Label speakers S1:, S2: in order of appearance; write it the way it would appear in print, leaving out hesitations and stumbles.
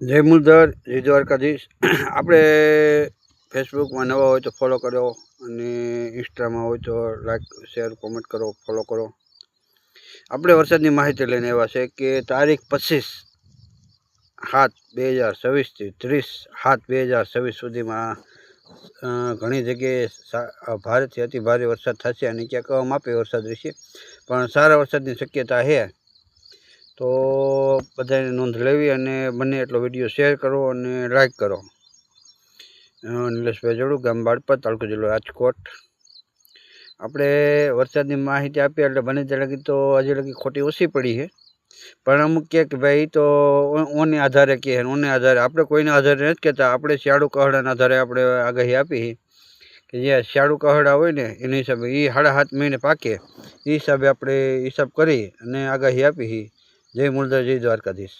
S1: જય મુરલીધર, જય દ્વારકાધીશ। આપણે ફેસબુકમાં નવા હોય તો ફોલો કરો અને ઇન્સ્ટામાં હોય તો લાઈક શેર કોમેન્ટ કરો, ફોલો કરો। આપણે વરસાદની માહિતી લઈને આવ્યા છે કે તારીખ 25/7/2024 થી 30/7/2024 સુધીમાં ઘણી જગ્યાએ ભારેથી અતિ ભારે વરસાદ થશે અને ક્યાંક માપે વરસાદ રહેશે, પણ સારા વરસાદની શક્યતા છે। તો બધાને નોંધ લેવી અને બને એટલો વિડીયો શેર કરો અને લાઈક કરો। નિલેશભાઈ જોડું, ગામ બાળપત, તાલુકો જિલ્લો રાજકોટ। આપણે વરસાદની માહિતી આપીએ એટલે બને ત્યાં લગી તો હજી લગી ખોટી ઓછી પડી છે, પણ અમુક કહે કે ભાઈ તો ઓને આધારે કહે, ઓને આધારે આપણે કોઈના આધારે નથી કહેતા। આપણે શિયાળુ કહડાના આધારે આપણે આગાહી આપી કે જે શિયાળુ કહડા હોય ને એના હિસાબે એ 7.5 મહિને પાકે, એ હિસાબે આપણે હિસાબ કરી અને આગાહી આપી। જય મુરલીધર, જય દ્વારકાધીશ।